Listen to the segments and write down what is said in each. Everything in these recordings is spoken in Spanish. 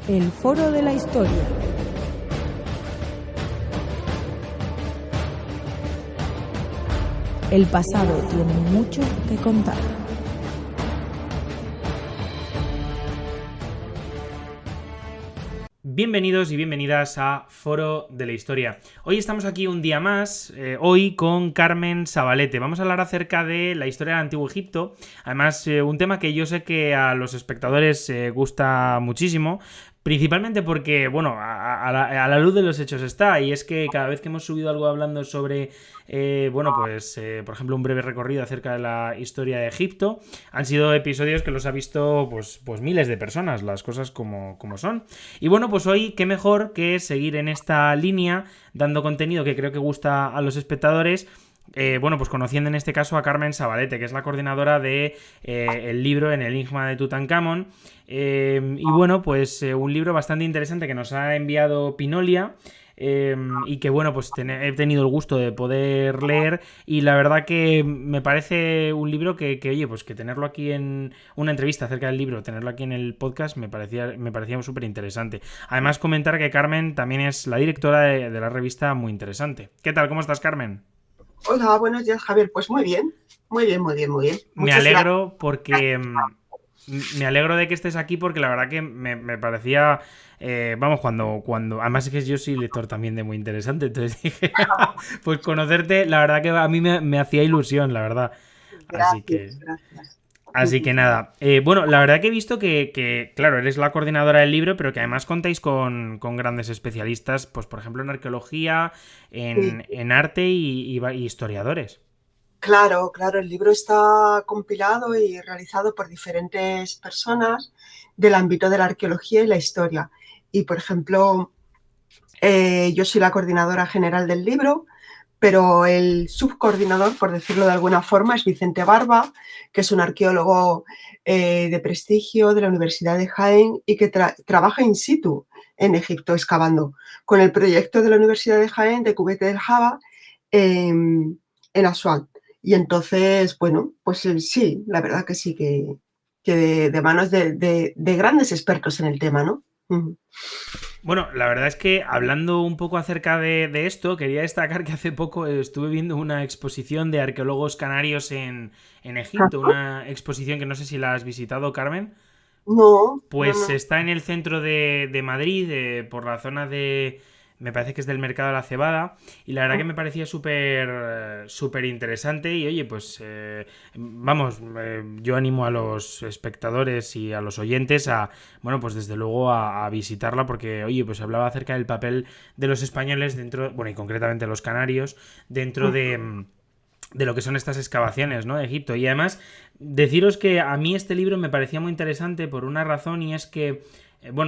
El Foro de la Historia. El pasado tiene mucho que contar. Bienvenidos y bienvenidas a Foro de la Historia. Hoy estamos aquí un día más, hoy con Carmen Sabalete. Vamos a hablar acerca de la historia del Antiguo Egipto. Además, un tema que yo sé que a los espectadores gusta muchísimo. Principalmente porque, bueno, a la luz de los hechos está, y es que cada vez que hemos subido algo hablando sobre, por ejemplo, un breve recorrido acerca de la historia de Egipto, han sido episodios que los ha visto, pues miles de personas, las cosas como son. Y bueno, pues hoy, qué mejor que seguir en esta línea, dando contenido que creo que gusta a los espectadores. Pues conociendo en este caso a Carmen Sabalete, que es la coordinadora de el libro En el Enigma de Tutankamón. Un libro bastante interesante que nos ha enviado Pinolia. Y que bueno, pues he tenido el gusto de poder leer, y la verdad que me parece un libro oye, pues que tenerlo aquí en una entrevista acerca del libro, tenerlo aquí en el podcast me parecía súper interesante. Además, comentar que Carmen también es la directora de la revista Muy Interesante. ¿Qué tal? ¿Cómo estás, Carmen? Hola, buenos días, Javier. Pues muy bien, muy bien, muy bien, muy bien. Me Muchas gracias. alegro porque me alegro de que estés aquí, porque la verdad que me parecía, cuando además es que yo soy lector también de Muy Interesante, entonces dije, pues conocerte, la verdad que a mí me hacía ilusión, la verdad. Así que, Gracias, gracias. así que nada. La verdad que he visto claro, eres la coordinadora del libro, pero que además contáis con grandes especialistas, pues por ejemplo en arqueología, Sí, en arte y historiadores. claro, claro, el libro está compilado y realizado por diferentes personas del ámbito de la arqueología y la historia. Y, por ejemplo, yo soy la coordinadora general del libro, pero el subcoordinador, por decirlo de alguna forma, es Vicente Barba, que es un arqueólogo de prestigio de la Universidad de Jaén y que trabaja in situ en Egipto, excavando, con el proyecto de la Universidad de Jaén de Cubete del Java en Asuán. Y entonces, bueno, pues sí, la verdad que sí, que de manos de grandes expertos en el tema, ¿no? Ujú. Bueno, la verdad es que hablando un poco acerca de esto, quería destacar que hace poco estuve viendo una exposición de arqueólogos canarios en Egipto, una exposición que no sé si la has visitado, Carmen. No, no, Pues no. está en el centro de Madrid, por la zona de... Me parece que es del Mercado de la Cebada. Y la verdad que me parecía súper interesante. Y oye, pues yo animo a los espectadores y a los oyentes a, bueno, pues desde luego a visitarla, porque oye, pues hablaba acerca del papel de los españoles dentro, bueno, y concretamente los canarios, dentro de lo que son estas excavaciones, ¿no? De Egipto. Y además, deciros que a mí este libro me parecía muy interesante por una razón, y es que,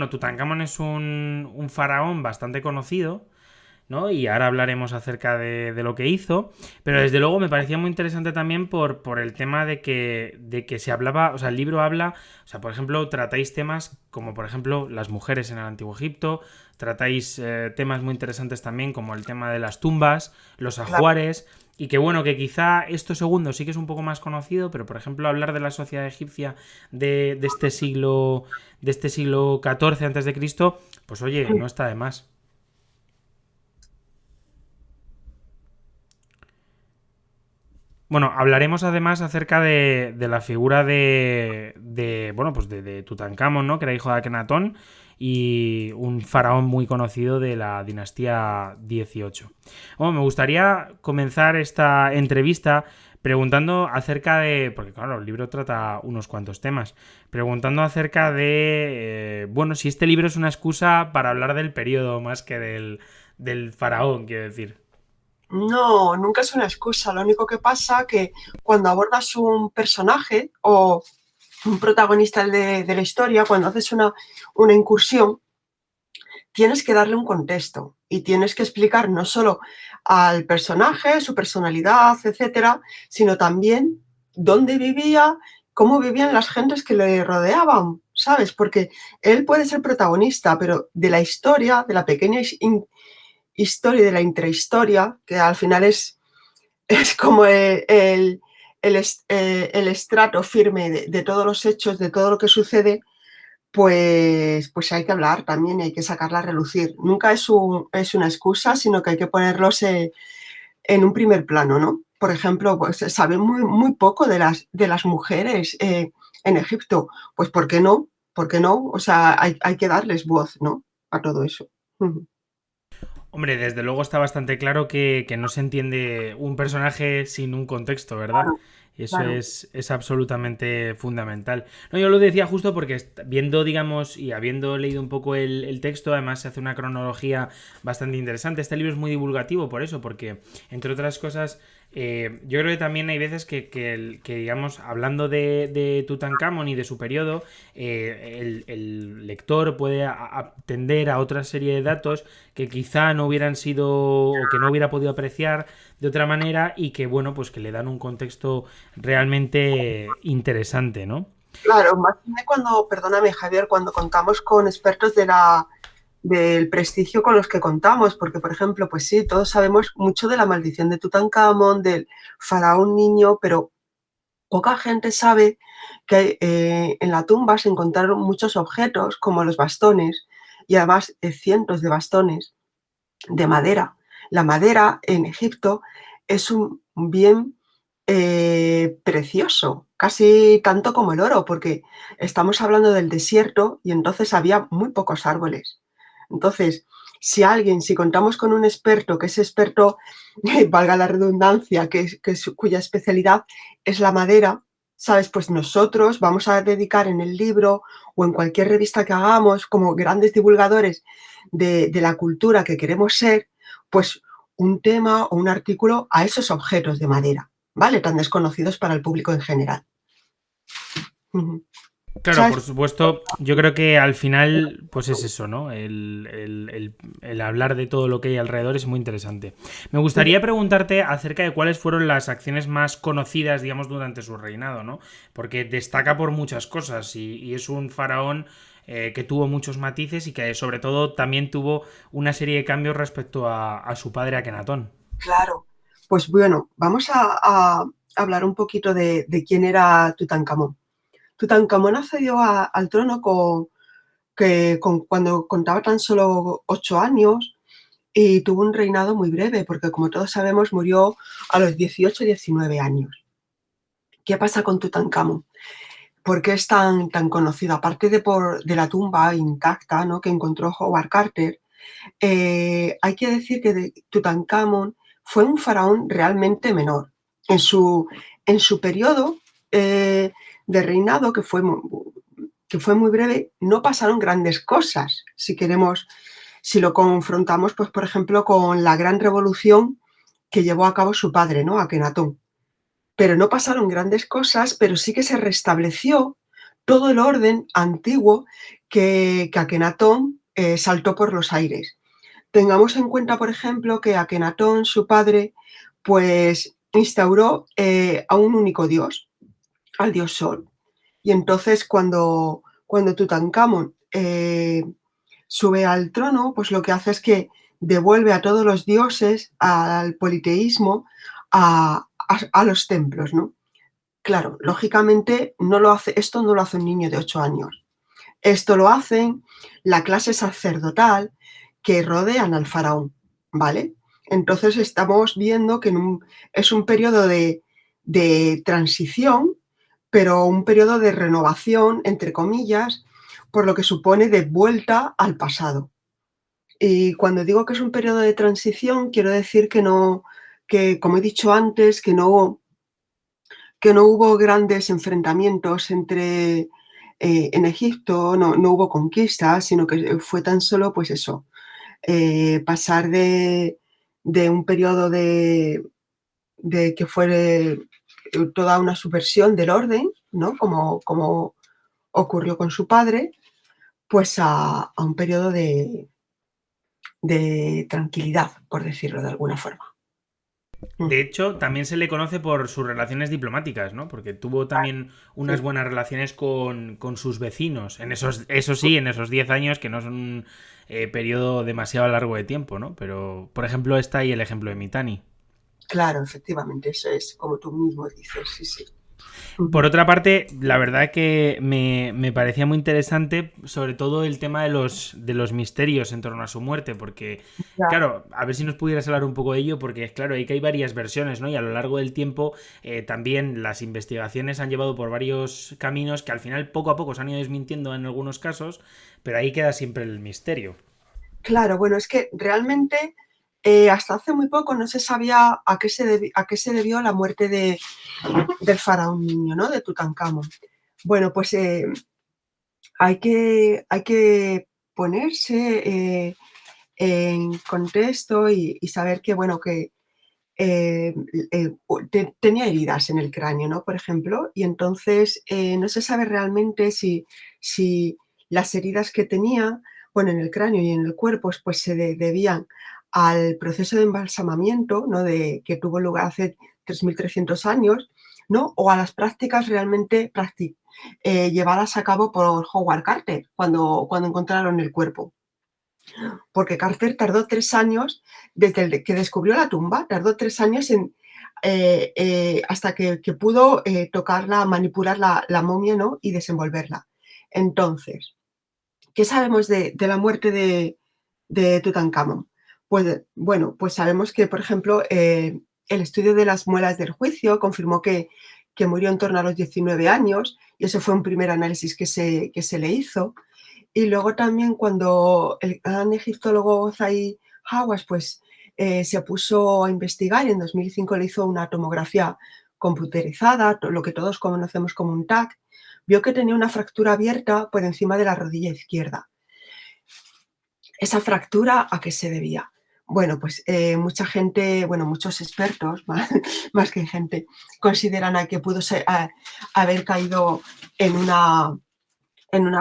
Tutankamón es un faraón bastante conocido, ¿no? Y ahora hablaremos acerca de lo que hizo, pero desde luego me parecía muy interesante también por el tema de que se hablaba, o sea, el libro habla, o sea, por ejemplo, tratáis temas como, por ejemplo, las mujeres en el Antiguo Egipto, tratáis temas muy interesantes también como el tema de las tumbas, los Claro. ajuares, y que bueno, que quizá esto segundo sí que es un poco más conocido, pero por ejemplo hablar de la sociedad egipcia de este siglo XIV antes de Cristo, pues oye, no está de más. Bueno, hablaremos además acerca de la figura de Tutankamón, ¿no? Que era hijo de Akenatón y un faraón muy conocido de la dinastía 18. Bueno, me gustaría comenzar esta entrevista preguntando acerca porque claro, el libro trata unos cuantos temas, preguntando acerca si este libro es una excusa para hablar del periodo más que del faraón, quiero decir. No, nunca es una excusa. Lo único que pasa que cuando abordas un personaje o un protagonista de la historia, cuando haces una incursión, tienes que darle un contexto y tienes que explicar no solo al personaje, su personalidad, etcétera, sino también dónde vivía, cómo vivían las gentes que le rodeaban, ¿sabes? Porque él puede ser protagonista, pero de la historia, de la pequeña historia y de la intrahistoria, que al final es como el estrato firme de todos los hechos, de todo lo que sucede, pues hay que hablar también y hay que sacarla a relucir. Nunca es una excusa, sino que hay que ponerlos en un primer plano, ¿no? Por ejemplo, pues se sabe muy poco de las mujeres en Egipto. Pues ¿por qué no? ¿Por qué no? O sea, hay que darles voz, ¿no? A todo eso. Ujú. Hombre, desde luego está bastante claro que no se entiende un personaje sin un contexto, ¿verdad? Claro, Eso claro. es absolutamente fundamental. No, yo lo decía justo porque viendo, digamos, y habiendo leído un poco el texto, además se hace una cronología bastante interesante. Este libro es muy divulgativo por eso, porque, entre otras cosas, yo creo que también hay veces que, digamos, hablando de Tutankamón y de su periodo, el lector puede atender a otra serie de datos que quizá no hubieran sido o que no hubiera podido apreciar de otra manera y que, bueno, pues que le dan un contexto realmente interesante, ¿no? Claro, más cuando, perdóname Javier, cuando contamos con expertos del prestigio con los que contamos, porque por ejemplo, pues sí, todos sabemos mucho de la maldición de Tutankamón, del faraón niño, pero poca gente sabe que en la tumba se encontraron muchos objetos como los bastones y además cientos de bastones de madera. La madera en Egipto es un bien precioso, casi tanto como el oro, porque estamos hablando del desierto y entonces había muy pocos árboles. Entonces, si contamos con un experto, que es experto, valga la redundancia, cuya especialidad es la madera, ¿sabes? Pues nosotros vamos a dedicar en el libro o en cualquier revista que hagamos, como grandes divulgadores de la cultura que queremos ser, pues un tema o un artículo a esos objetos de madera, ¿vale? Tan desconocidos para el público en general. Ujú. Claro, ¿Sabes? por supuesto, yo creo que al final, pues es eso, ¿no? El hablar de todo lo que hay alrededor es muy interesante. Me gustaría preguntarte acerca de cuáles fueron las acciones más conocidas, digamos, durante su reinado, ¿no? Porque destaca por muchas cosas y es un faraón que tuvo muchos matices y que sobre todo también tuvo una serie de cambios respecto a su padre Akenatón. Claro. Pues bueno, vamos a hablar un poquito de quién era Tutankamón. Tutankamón accedió al trono cuando contaba tan solo 8 años y tuvo un reinado muy breve, porque como todos sabemos murió a los 18 19 años. ¿Qué pasa con Tutankamón? ¿Por qué es tan conocido? Aparte de la tumba intacta, ¿no?, que encontró Howard Carter, hay que decir que Tutankamón fue un faraón realmente menor. En su periodo de reinado, que fue muy breve, no pasaron grandes cosas. Si lo confrontamos, pues por ejemplo, con la gran revolución que llevó a cabo su padre, ¿no?, Akenatón. Pero no pasaron grandes cosas, pero sí que se restableció todo el orden antiguo que Akenatón saltó por los aires. Tengamos en cuenta, por ejemplo, que Akenatón, su padre, pues instauró a un único dios, al dios Sol. Y entonces cuando Tutankamón sube al trono, pues lo que hace es que devuelve a todos los dioses al politeísmo, a los templos, ¿no? Claro, lógicamente esto no lo hace un niño de 8 años. Esto lo hacen la clase sacerdotal que rodean al faraón, ¿vale? Entonces estamos viendo que es un periodo de transición, pero un periodo de renovación, entre comillas, por lo que supone de vuelta al pasado. Y cuando digo que es un periodo de transición, quiero decir que como he dicho antes, que no hubo grandes enfrentamientos en Egipto, no hubo conquistas, sino que fue tan solo, pues eso, pasar de un periodo de que fue toda una subversión del orden, ¿no? Como ocurrió con su padre, pues a un periodo de tranquilidad, por decirlo de alguna forma. Mm. De hecho, también se le conoce por sus relaciones diplomáticas, ¿no? Porque tuvo también unas Sí, buenas relaciones con sus vecinos. Eso sí, en esos 10 años, que no son un periodo demasiado largo de tiempo, ¿no? Pero, por ejemplo, está ahí el ejemplo de Mitani. claro, efectivamente, eso es como tú mismo dices, sí, sí. Por otra parte, la verdad que me parecía muy interesante, sobre todo el tema de los misterios en torno a su muerte, porque, Ya. claro, a ver si nos pudieras hablar un poco de ello, porque, claro, hay que hay varias versiones, ¿no? Y a lo largo del tiempo también las investigaciones han llevado por varios caminos que al final poco a poco se han ido desmintiendo en algunos casos, pero ahí queda siempre el misterio. Claro, bueno, es que realmente hasta hace muy poco no se sabía a qué se debió la muerte del faraón niño, ¿no? De Tutankamón. Bueno, pues hay que ponerse en contexto y saber que, bueno, que tenía heridas en el cráneo, ¿no? Por ejemplo, y entonces no se sabe realmente si las heridas que tenía, bueno, en el cráneo y en el cuerpo, pues debían al proceso de embalsamamiento, ¿no? Que tuvo lugar hace 3.300 años, ¿no? O a las prácticas realmente llevadas a cabo por Howard Carter cuando encontraron el cuerpo. Porque Carter tardó 3 años, desde que descubrió la tumba, tardó 3 años hasta que pudo tocarla, manipular la momia, ¿no? Y desenvolverla. Entonces, ¿qué sabemos de la muerte de Tutankamón? Pues bueno, pues sabemos que, por ejemplo, el estudio de las muelas del juicio confirmó que murió en torno a los 19 años, y ese fue un primer análisis que se le hizo. Y luego también cuando el gran egiptólogo Zahi Hawass, pues, se puso a investigar y en 2005 le hizo una tomografía computerizada, lo que todos conocemos como un TAC, vio que tenía una fractura abierta por encima de la rodilla izquierda. ¿Esa fractura a qué se debía? Bueno, pues mucha gente, bueno, muchos expertos, más que gente, consideran a que pudo haber caído en una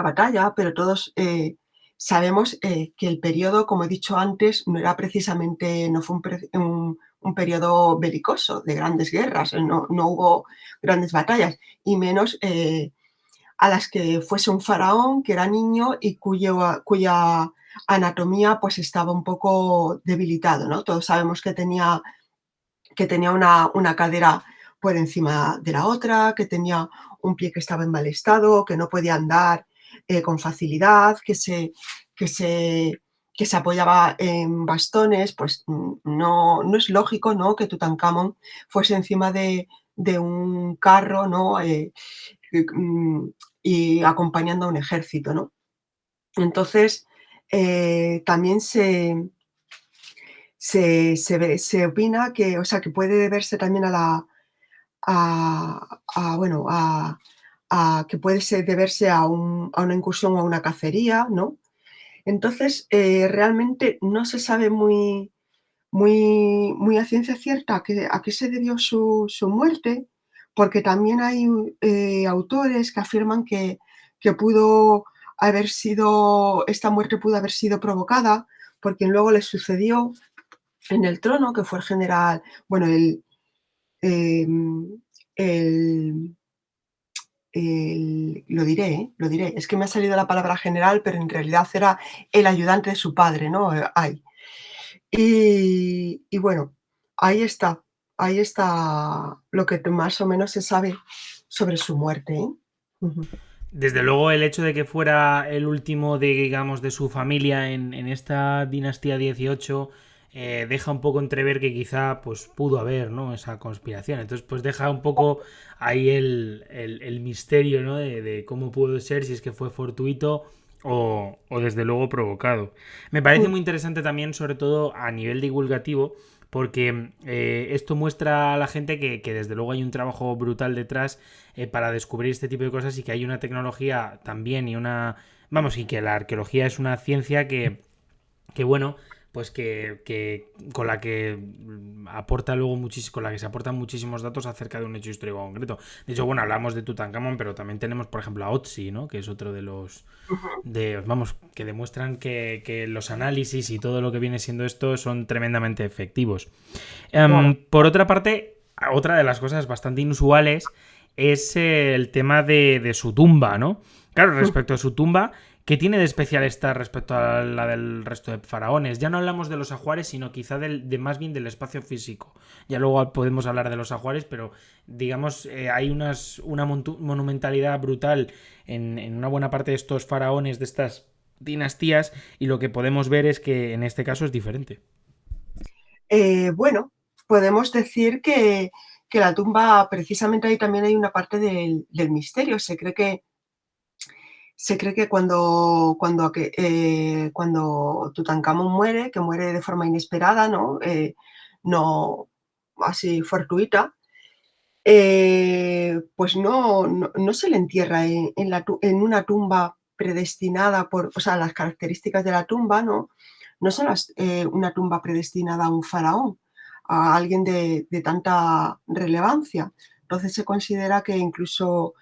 batalla, pero todos sabemos que el periodo, como he dicho antes, no era precisamente, no fue un periodo belicoso de grandes guerras, no hubo grandes batallas, y menos a las que fuese un faraón que era niño y cuya anatomía pues estaba un poco debilitado, ¿no? Todos sabemos que tenía una cadera por encima de la otra, que tenía un pie que estaba en mal estado, que no podía andar con facilidad, que se, que se apoyaba en bastones, pues no es lógico, ¿no? Que Tutankamón fuese encima de un carro, ¿no? Mm, y acompañando a un ejército, ¿no? Entonces, también se opina que, o sea, que puede deberse también bueno, que puede deberse a una incursión o a una cacería, ¿no? Entonces, realmente no se sabe muy a ciencia cierta a qué se debió su muerte, porque también hay autores que afirman que esta muerte pudo haber sido provocada por quien luego le sucedió en el trono, que fue el general, bueno, em, el, lo diré, lo diré, es que me ha salido la palabra general, pero en realidad era el ayudante de su padre, ¿no? Y bueno, ahí está lo que más o menos se sabe sobre su muerte, ¿eh? Ujú. Desde luego el hecho de que fuera el último de, digamos, de su familia en esta dinastía 18 deja un poco entrever que quizá pues pudo haber, ¿no? Esa conspiración. Entonces pues deja un poco ahí el misterio, ¿no? De cómo pudo ser, si es que fue fortuito o desde luego provocado. Me parece Mm, muy interesante también, sobre todo a nivel divulgativo, porque esto muestra a la gente que desde luego hay un trabajo brutal detrás para descubrir este tipo de cosas y que hay una tecnología también y una... Vamos, y que la arqueología es una ciencia que bueno, pues que con la que aporta luego muchísimo, con la que se aportan muchísimos datos acerca de un hecho histórico concreto. De hecho, bueno, hablamos de Tutankamón, pero también tenemos, por ejemplo, a Otzi, ¿no? Que es otro de los ujú. vamos, que demuestran que los análisis y todo lo que viene siendo esto son tremendamente efectivos. Claro. Por otra parte, otra de las cosas bastante inusuales es el tema de su tumba, ¿no? Claro, respecto a su tumba, ¿Qué tiene de especial esta respecto a la del resto de faraones? Ya no hablamos de los ajuares, sino quizá de más bien del espacio físico. Ya luego podemos hablar de los ajuares, pero digamos, hay una monumentalidad brutal en una buena parte de estos faraones, de estas dinastías, y lo que podemos ver es que en este caso es diferente. Bueno, podemos decir que la tumba, precisamente ahí también hay una parte del misterio. Se cree que cuando Tutankamón muere, que muere de forma inesperada, ¿no? No así fortuita, pues no se le entierra en una tumba predestinada por, o sea, las características de la tumba, no son una tumba predestinada a un faraón, a alguien de tanta relevancia. Entonces se considera que incluso,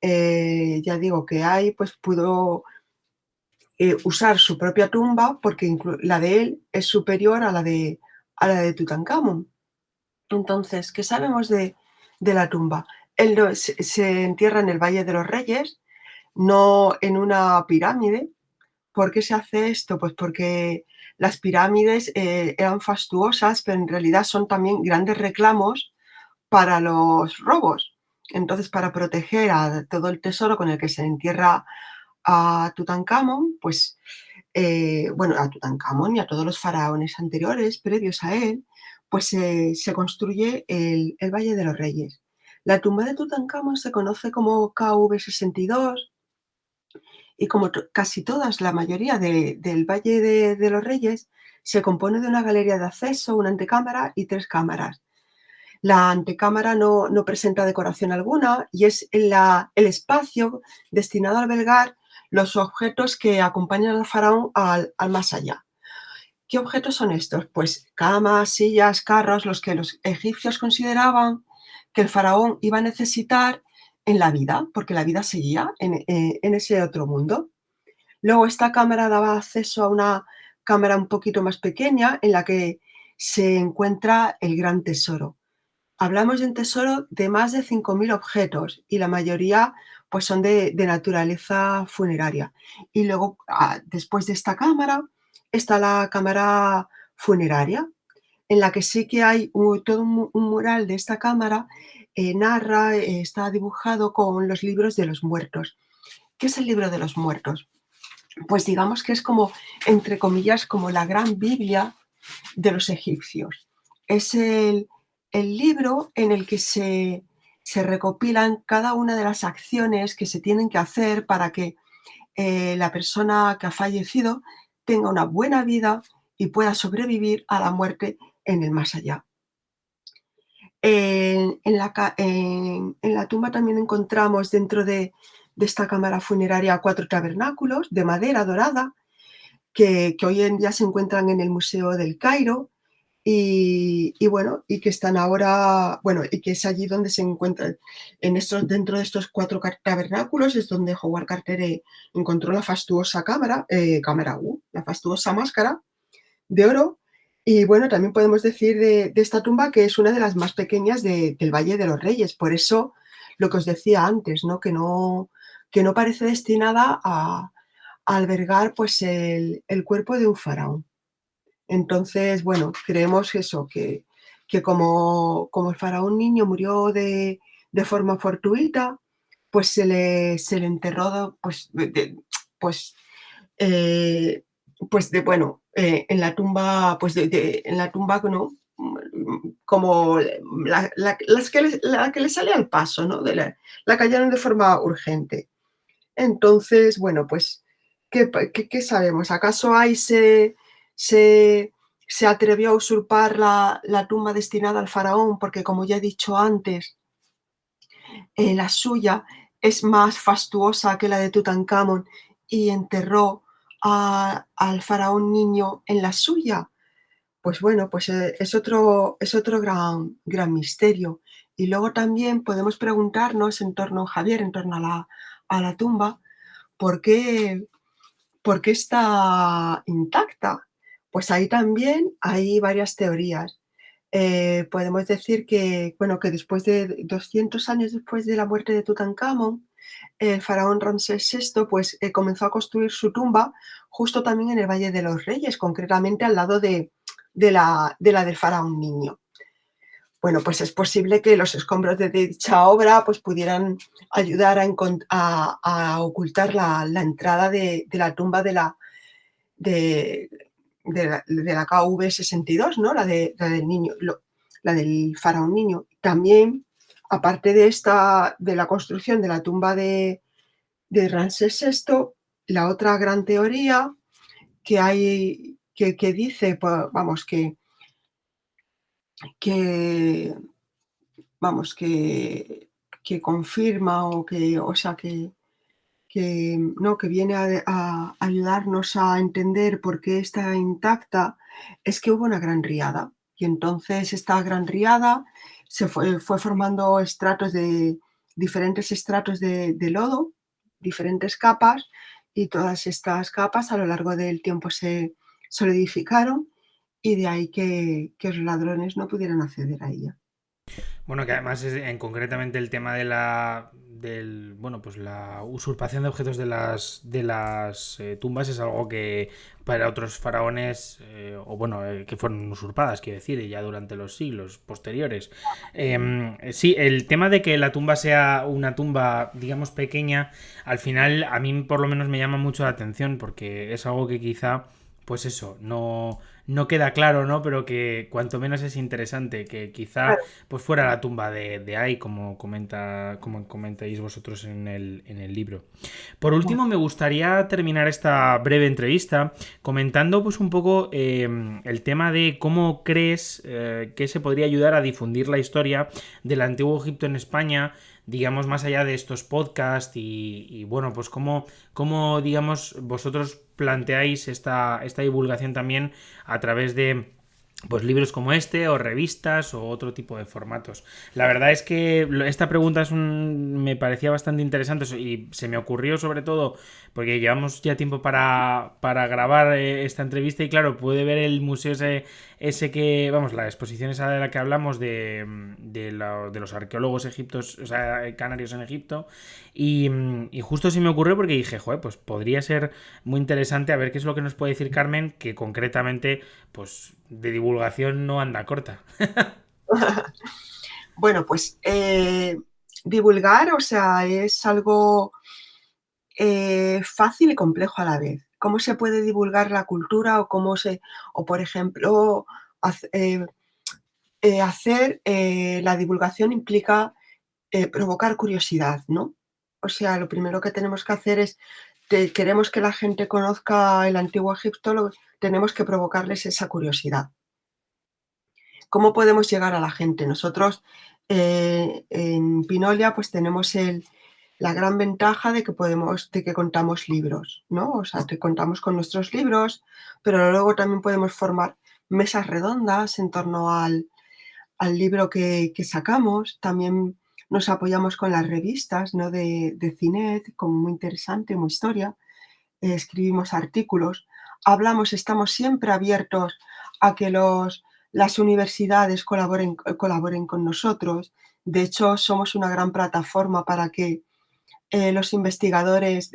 ya digo, que pues pudo usar su propia tumba porque la de él es superior a la de Tutankamón. Entonces, ¿qué sabemos de la tumba? Él se entierra en el Valle de los Reyes, no en una pirámide. ¿Por qué se hace esto? Pues porque las pirámides eran fastuosas, pero en realidad son también grandes reclamos para los robos. Entonces, para proteger a todo el tesoro con el que se entierra a Tutankamón, pues, bueno, a Tutankamón y a todos los faraones anteriores, previos a él, pues se construye el Valle de los Reyes. La tumba de Tutankamón se conoce como KV62 y como casi todas, la mayoría del Valle de los Reyes, se compone de una galería de acceso, una antecámara y 3 cámaras. La antecámara no presenta decoración alguna y es el espacio destinado a albergar los objetos que acompañan al faraón al más allá. ¿Qué objetos son estos? Pues camas, sillas, carros, los que los egipcios consideraban que el faraón iba a necesitar en la vida, porque la vida seguía en ese otro mundo. Luego esta cámara daba acceso a una cámara un poquito más pequeña en la que se encuentra el gran tesoro. Hablamos de un tesoro de más de 5.000 objetos y la mayoría pues son de naturaleza funeraria. Y luego, después de esta cámara, está la cámara funeraria, en la que sí que hay todo un mural de esta cámara, narra, está dibujado con los libros de los muertos. ¿Qué es el libro de los muertos? Pues digamos que es como, entre comillas, como la gran Biblia de los egipcios. Es el libro en el que se recopilan cada una de las acciones que se tienen que hacer para que la persona que ha fallecido tenga una buena vida y pueda sobrevivir a la muerte en el más allá. En la tumba también encontramos dentro de esta cámara funeraria 4 tabernáculos de madera dorada que hoy en día se encuentran en el Museo del Cairo y bueno, y que están ahora, bueno, y que es allí donde se encuentran, dentro de estos 4 tabernáculos es donde Howard Carter encontró la fastuosa la fastuosa máscara de oro. Y bueno, también podemos decir de esta tumba que es una de las más pequeñas del Valle de los Reyes. Por eso, lo que os decía antes, ¿no? Que no parece destinada a albergar pues el cuerpo de un faraón. Entonces, bueno, creemos eso, que como el faraón niño murió de forma fortuita, pues se le enterró pues, eh, bueno, en la tumba, pues en la tumba, ¿no? Como la que le sale al paso, ¿no? La cayeron de forma urgente. Entonces, bueno, pues, ¿qué sabemos? ¿Acaso ahí se, se atrevió a usurpar la tumba destinada al faraón? Porque, como ya he dicho antes, la suya es más fastuosa que la de Tutankamón y enterró al faraón niño en la suya. Pues bueno, pues es otro gran misterio. Y luego también podemos preguntarnos en torno, Javier, en torno a la tumba, ¿por qué está intacta? Pues ahí también hay varias teorías. Podemos decir que, bueno, que después de 200 años después de la muerte de Tutankamón, el faraón Ramsés VI pues, comenzó a construir su tumba justo también en el Valle de los Reyes, concretamente al lado de la del faraón niño. Bueno, pues es posible que los escombros de dicha obra pues, pudieran ayudar a ocultar la entrada de la tumba de, de la KV62, ¿no? Del niño, la del faraón niño. También, aparte de la construcción de la tumba de Ramsés VI, la otra gran teoría que hay, que dice, pues, vamos, que vamos, que confirma o sea, no, que viene a ayudarnos a entender por qué está intacta, es que hubo una gran riada. Y entonces esta gran riada fue formando diferentes estratos de lodo, diferentes capas, y todas estas capas a lo largo del tiempo se solidificaron y de ahí que los ladrones no pudieran acceder a ella. Bueno, que además es en concretamente el tema de bueno, pues la usurpación de objetos de las tumbas es algo que para otros faraones, o bueno, que fueron usurpadas, quiero decir, ya durante los siglos posteriores. Sí, el tema de que la tumba sea una tumba, digamos, pequeña, al final a mí por lo menos me llama mucho la atención porque es algo que quizá, pues eso, no queda claro, ¿no? Pero que cuanto menos es interesante, que quizá Claro. pues fuera la tumba de Ai, como comentáis vosotros en el libro. Por último, me gustaría terminar esta breve entrevista comentando pues un poco el tema de cómo crees que se podría ayudar a difundir la historia del antiguo Egipto en España, digamos, más allá de estos podcasts y bueno, pues cómo, digamos, vosotros planteáis esta divulgación también a través de pues libros como este o revistas o otro tipo de formatos. La verdad es que esta pregunta me parecía bastante interesante y se me ocurrió sobre todo porque llevamos ya tiempo para grabar esta entrevista y claro, pude ver el museo ese que, vamos, la exposición esa de la que hablamos de los arqueólogos egiptos, o sea, canarios en Egipto y justo se me ocurrió porque dije, joder, pues podría ser muy interesante a ver qué es lo que nos puede decir Carmen, que concretamente pues de divulgación no anda corta. Bueno, pues divulgar, o sea, es algo fácil y complejo a la vez. ¿Cómo se puede divulgar la cultura o por ejemplo, hacer la divulgación implica provocar curiosidad, ¿no? O sea, lo primero que tenemos que hacer es, queremos que la gente conozca el antiguo Egipto, tenemos que provocarles esa curiosidad. ¿Cómo podemos llegar a la gente? Nosotros en Pinolia pues tenemos la gran ventaja de que contamos libros, ¿no? O sea, que contamos con nuestros libros, pero luego también podemos formar mesas redondas en torno al libro que sacamos. También nos apoyamos con las revistas, ¿no? de CINET, como Muy Interesante, Muy Historia. Escribimos artículos, estamos siempre abiertos a que las universidades colaboren con nosotros. De hecho, somos una gran plataforma para que los investigadores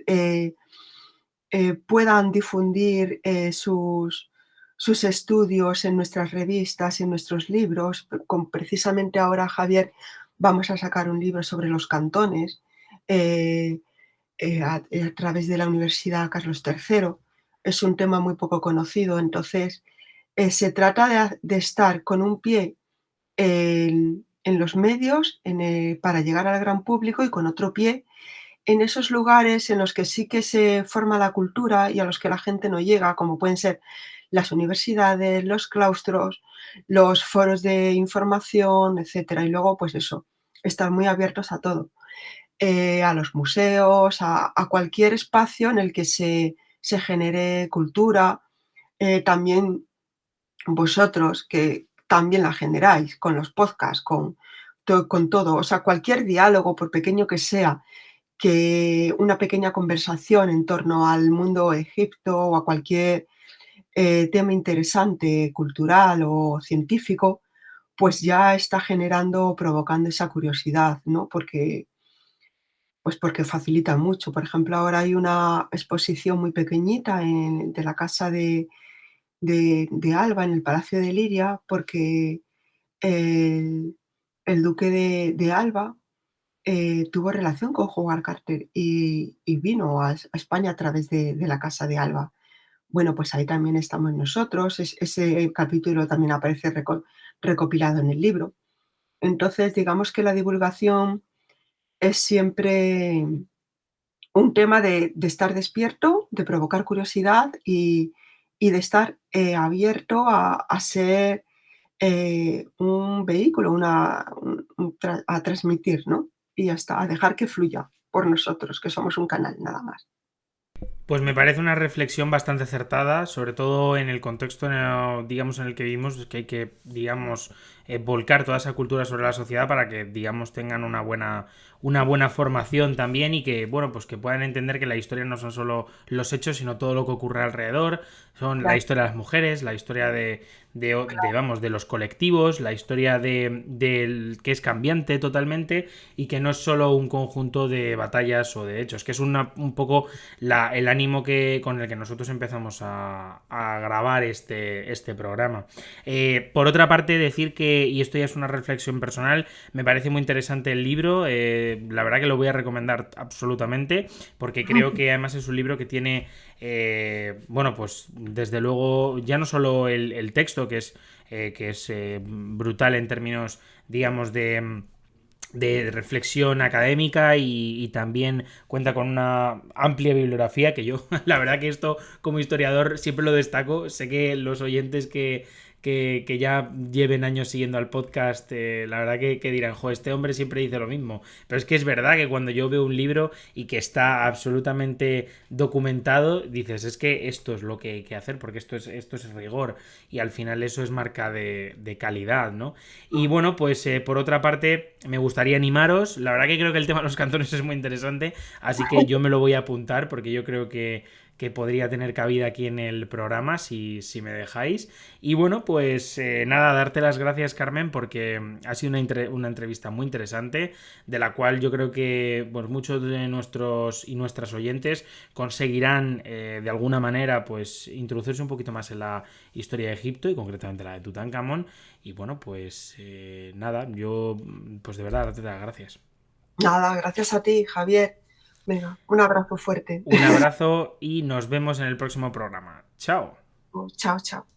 puedan difundir sus estudios en nuestras revistas, en nuestros libros. Precisamente ahora, Javier, vamos a sacar un libro sobre los cantones. eh, a través de la Universidad Carlos III. Es un tema muy poco conocido, entonces se trata de estar con un pie en los medios para llegar al gran público y con otro pie en esos lugares en los que sí que se forma la cultura y a los que la gente no llega, como pueden ser las universidades, los claustros, los foros de información, etcétera. Y luego, pues eso, estar muy abiertos a todo. A los museos, a cualquier espacio en el que se genere cultura. También vosotros, que también la generáis con los podcasts, con todo, o sea, cualquier diálogo, por pequeño que sea, que una pequeña conversación en torno al mundo Egipto o a cualquier tema interesante, cultural o científico, pues ya está provocando esa curiosidad, ¿no? Porque Pues porque facilita mucho. Por ejemplo, ahora hay una exposición muy pequeñita de la casa de Alba, en el Palacio de Liria, porque el, el duque de Alba tuvo relación con Howard Carter y vino a España a través de la casa de Alba. Bueno, pues ahí también estamos nosotros. Ese capítulo también aparece recopilado en el libro. Entonces, digamos que la divulgación es siempre un tema de estar despierto, de provocar curiosidad y de estar abierto a ser un vehículo, a transmitir, ¿no? Y ya está, a dejar que fluya por nosotros, que somos un canal nada más. Pues me parece una reflexión bastante acertada, sobre todo en el contexto, digamos, en el que vivimos, es que hay que, digamos, volcar toda esa cultura sobre la sociedad para que, digamos, tengan una buena formación también y que, bueno, pues que puedan entender que la historia no son solo los hechos, sino todo lo que ocurre alrededor, son la Claro, historia de las mujeres, la historia vamos, de los colectivos, la historia del que es cambiante totalmente y que no es solo un conjunto de batallas o de hechos, que es un poco el ánimo con el que nosotros empezamos a grabar este programa. Por otra parte, decir que, y esto ya es una reflexión personal, me parece muy interesante el libro, la verdad que lo voy a recomendar absolutamente, porque creo que además es un libro que tiene, bueno, pues desde luego, ya no solo el texto, que es brutal en términos, digamos, de reflexión académica y también cuenta con una amplia bibliografía que yo, la verdad que esto como historiador siempre lo destaco. Sé que los oyentes que ya lleven años siguiendo al podcast, la verdad que dirán, jo, este hombre siempre dice lo mismo. Pero es que es verdad que cuando yo veo un libro y que está absolutamente documentado, dices, es que esto es lo que hay que hacer porque esto es rigor y al final eso es marca de calidad, ¿no? Y bueno, pues por otra parte, me gustaría animaros. La verdad que creo que el tema de los cantones es muy interesante, así que yo me lo voy a apuntar porque yo creo que podría tener cabida aquí en el programa si me dejáis. Y bueno, pues nada, darte las gracias, Carmen, porque ha sido una entrevista muy interesante, de la cual yo creo que pues, muchos de nuestros y nuestras oyentes conseguirán de alguna manera pues introducirse un poquito más en la historia de Egipto y concretamente la de Tutankamón. Y bueno, pues nada, yo pues de verdad darte las gracias. nada, gracias a ti, Javier. Venga, un abrazo fuerte. Un abrazo y nos vemos en el próximo programa. Chao. Chao, chao.